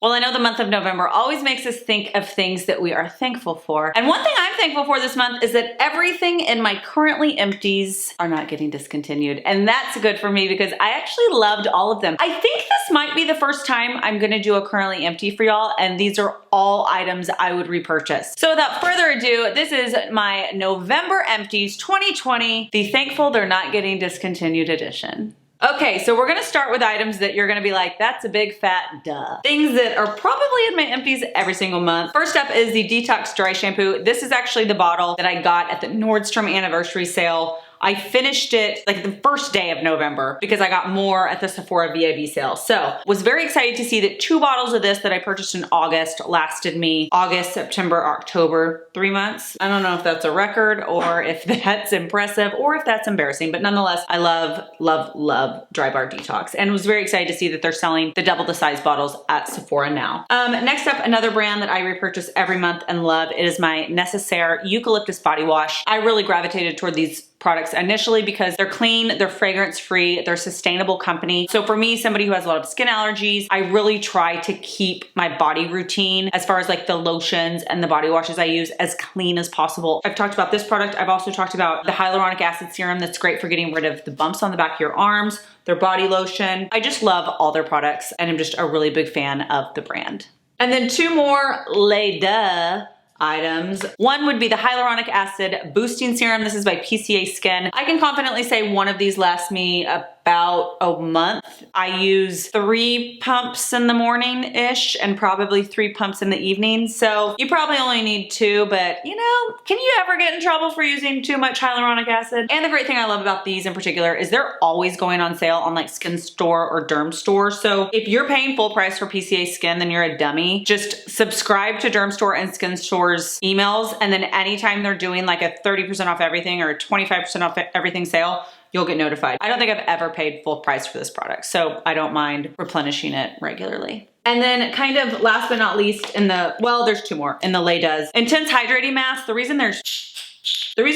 Well, I know the month of November always makes us think of things that we are thankful for. And one thing I'm thankful for this month is that everything in my currently empties are not getting discontinued. And that's good for me because I actually loved all of them. I think this might be the first time I'm gonna do a currently empty for y'all, and these are all items I would repurchase. So without further ado, this is my November empties 2020, the Thankful They're Not Getting Discontinued edition. Okay, so we're gonna start with items that you're gonna be like, that's a big fat duh. Things that are probably in my empties every single month. First up is the Detox Dry Shampoo. This is actually the bottle that I got at the Nordstrom anniversary sale. I finished it like the first day of November because I got more at the Sephora VIB sale. So was very excited to see that 2 bottles of this that I purchased in August lasted me August, September, October, 3 months. I don't know if that's a record or if that's impressive or if that's embarrassing, but nonetheless, I love, love, love Dry Bar Detox and was very excited to see that they're selling the double the size bottles at Sephora now. Next up, another brand that I repurchase every month and love. It is my Necessaire Eucalyptus Body Wash. I really gravitated toward these products initially because they're clean, they're fragrance free, they're a sustainable company. So for me, somebody who has a lot of skin allergies, I really try to keep my body routine as far as like the lotions and the body washes I use as clean as possible. I've talked about this product. I've also talked about the hyaluronic acid serum that's great for getting rid of the bumps on the back of your arms, their body lotion. I just love all their products and I'm just a really big fan of the brand. And then 2 more Les Deux items. One would be the hyaluronic acid boosting serum. This is by PCA Skin. I can confidently say one of these lasts me about a month. I use 3 pumps in the morning-ish and probably 3 pumps in the evening. So you probably only need 2, but you know, can you ever get in trouble for using too much hyaluronic acid? And the great thing I love about these in particular is they're always going on sale on like Skin Store or Derm Store. So if you're paying full price for PCA Skin, then you're a dummy. Just subscribe to Derm Store and Skin Store's emails, and then anytime they're doing like a 30% off everything or a 25% off everything sale, you'll get notified. I don't think I've ever paid full price for this product, so I don't mind replenishing it regularly. And then kind of last but not least in the, well, there's 2 more in the Les Deux Intense Hydrating Mask. The reason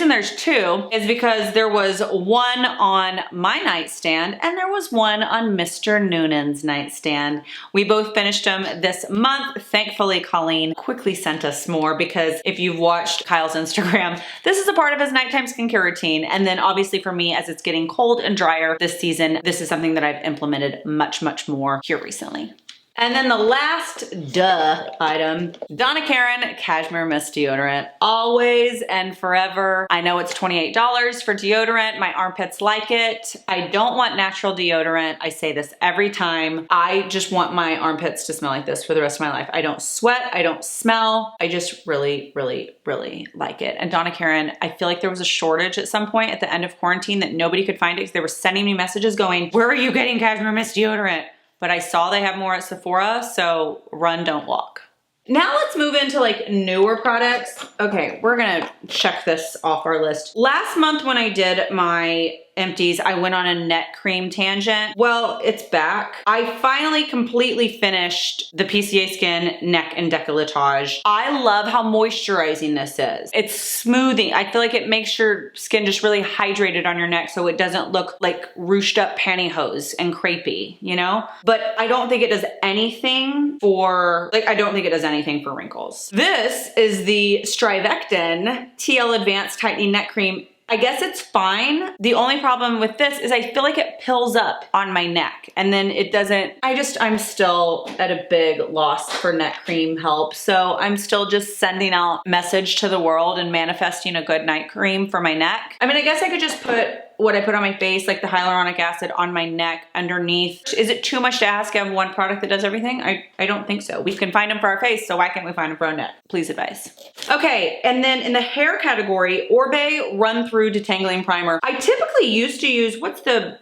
there's 2 is because there was one on my nightstand and there was one on Mr. Noonan's nightstand. We both finished them this month. Thankfully, Colleen quickly sent us more because if you've watched Kyle's Instagram, this is a part of his nighttime skincare routine. And then obviously for me, as it's getting cold and drier this season, this is something that I've implemented much, much more here recently. And then the last duh item, Donna Cashmere Mist Deodorant. Always and forever. I know it's $28 for deodorant. My armpits like it. I don't want natural deodorant. I say this every time. I just want my armpits to smell like this for the rest of my life. I don't sweat. I don't smell. I just really, really, really like it. And Donna Karan, I feel like there was a shortage at some point at the end of quarantine that nobody could find it because they were sending me messages going, where are you getting Cashmere Mist Deodorant? But I saw they have more at Sephora, so run, don't walk. Now let's move into like newer products. Okay, we're gonna check this off our list. Last month when I did my empties, I went on a neck cream tangent. Well, it's back. I finally completely finished the PCA Skin Neck and Decolletage. I love how moisturizing this is. It's smoothing. I feel like it makes your skin just really hydrated on your neck so it doesn't look like ruched up pantyhose and crepey, you know? But I don't think it does anything for, wrinkles. This is the Strivectin TL Advanced Tightening Neck Cream. I guess it's fine. The only problem with this is I feel like it pills up on my neck and then it doesn't, I'm still at a big loss for neck cream help. So I'm still just sending out message to the world and manifesting a good night cream for my neck. I mean, I guess I could just put what I put on my face, like the hyaluronic acid on my neck underneath. Is it too much to ask of one product that does everything? I don't think so. We can find them for our face, so why can't we find them for our neck? Please advise. Okay, and then in the hair category, Orbe Run Through Detangling Primer. I typically used to use, what's the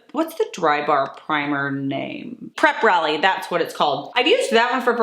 dry bar primer name? Prep Rally, that's what it's called. I've used that one for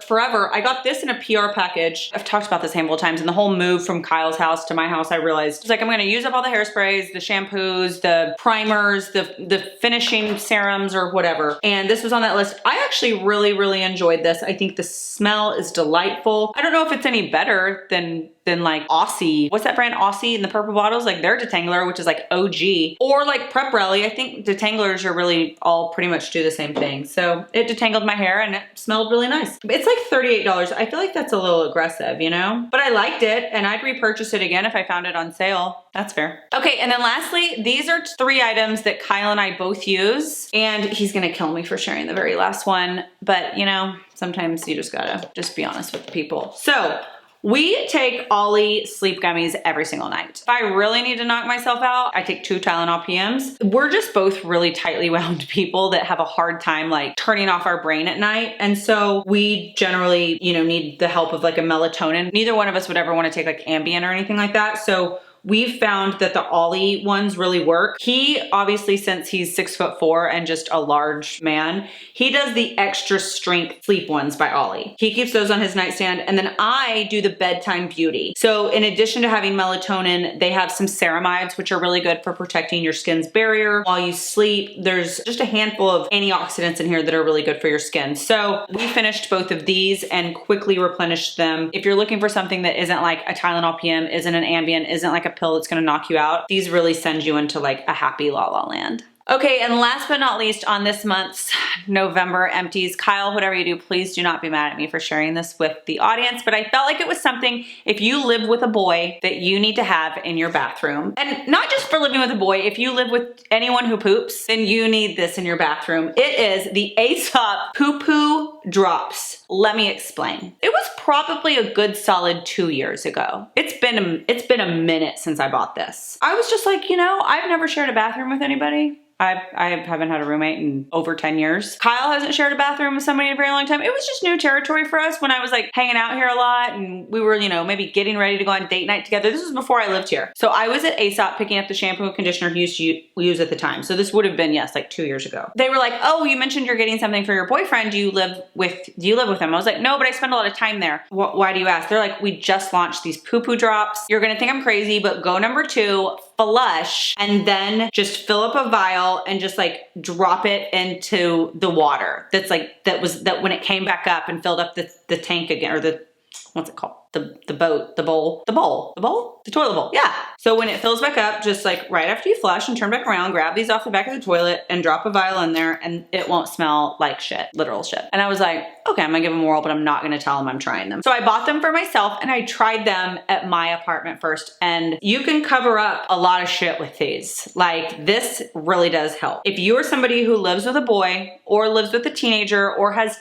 forever. I got this in a PR package. I've talked about this a handful of times. In the whole move from Kyle's house to my house, I realized it's like I'm gonna use up all the hairsprays, the shampoos, the primers, the finishing serums or whatever. And this was on that list. I actually really, really enjoyed this. I think the smell is delightful. I don't know if it's any better than than like Aussie. What's that brand? Aussie in the purple bottles? Like their detangler, which is like OG. Or like PrepRelly. I think detanglers are really all pretty much do the same thing. So it detangled my hair and it smelled really nice. It's like $38. I feel like that's a little aggressive, you know? But I liked it and I'd repurchase it again if I found it on sale. That's fair. Okay, and then lastly, these are 3 items that Kyle and I both use. And he's gonna kill me for sharing the very last one. But you know, sometimes you just gotta just be honest with people. So we take Ollie sleep gummies every single night. If I really need to knock myself out, I take 2 Tylenol PMs. We're just both really tightly wound people that have a hard time like turning off our brain at night. And so we generally, you know, need the help of like a melatonin. Neither one of us would ever want to take like Ambien or anything like that. So we've found that the Ollie ones really work. He obviously, since he's 6'4" and just a large man, he does the extra strength sleep ones by Ollie. He keeps those on his nightstand, and then I do the bedtime beauty. So in addition to having melatonin, they have some ceramides, which are really good for protecting your skin's barrier while you sleep. There's just a handful of antioxidants in here that are really good for your skin. So we finished both of these and quickly replenished them. If you're looking for something that isn't like a Tylenol PM, isn't an Ambien, isn't like a pill that's gonna knock you out, these really send you into like a happy la la land. Okay, and last but not least on this month's November empties, Kyle, whatever you do, please do not be mad at me for sharing this with the audience, but I felt like it was something, if you live with a boy, that you need to have in your bathroom. And not just for living with a boy, if you live with anyone who poops, then you need this in your bathroom. It is the Aesop Poo Poo Drops. Let me explain. It was probably a good solid 2 years ago. It's been a minute since I bought this. I was just like, you know, I've never shared a bathroom with anybody. I haven't had a roommate in over 10 years. Kyle hasn't shared a bathroom with somebody in a very long time. It was just new territory for us when I was like hanging out here a lot and we were, you know, maybe getting ready to go on date night together. This was before I lived here. So I was at Aesop picking up the shampoo and conditioner he used to use at the time. So this would have been, yes, like 2 years ago. They were like, oh, you mentioned you're getting something for your boyfriend. Do you live with him? I was like, no, but I spend a lot of time there. Why do you ask? They're like, we just launched these poo poo drops. You're gonna think I'm crazy, but go number 2, flush, and then just fill up a vial and just like drop it into the water. That when it came back up and filled up the tank again, or the, what's it called? The toilet bowl. Yeah. So when it fills back up, just like right after you flush and turn back around, grab these off the back of the toilet and drop a vial in there and it won't smell like shit, literal shit. And I was like, okay, I'm gonna give them a whirl, but I'm not gonna tell them I'm trying them. So I bought them for myself and I tried them at my apartment first, and you can cover up a lot of shit with these. Like, this really does help. If you are somebody who lives with a boy or lives with a teenager or has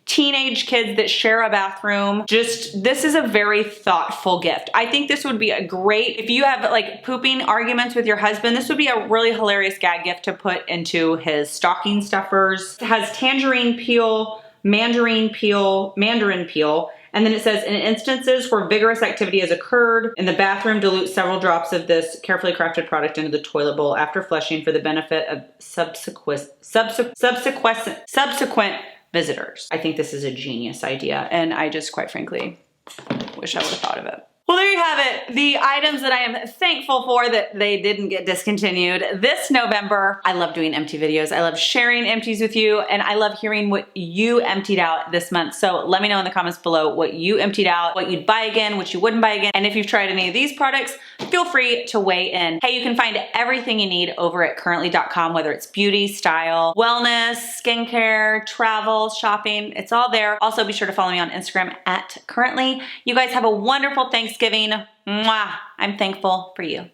teenage kids that share a bathroom, this is a very thoughtful gift. I think this would be a great, if you have like pooping arguments with your husband, this would be a really hilarious gag gift to put into his stocking stuffers. It has tangerine peel, mandarin peel, and then it says, in instances where vigorous activity has occurred in the bathroom, dilute several drops of this carefully crafted product into the toilet bowl after flushing for the benefit of subsequent visitors. I think this is a genius idea, and I just, quite frankly, wish I would have thought of it. Well, there you have it. The items that I am thankful for that they didn't get discontinued this November. I love doing empty videos. I love sharing empties with you, and I love hearing what you emptied out this month. So let me know in the comments below what you emptied out, what you'd buy again, what you wouldn't buy again. And if you've tried any of these products, feel free to weigh in. Hey, you can find everything you need over at KERRently.com, whether it's beauty, style, wellness, skincare, travel, shopping, it's all there. Also, be sure to follow me on Instagram at KERRently. You guys have a wonderful Thanksgiving. Mwah. I'm thankful for you.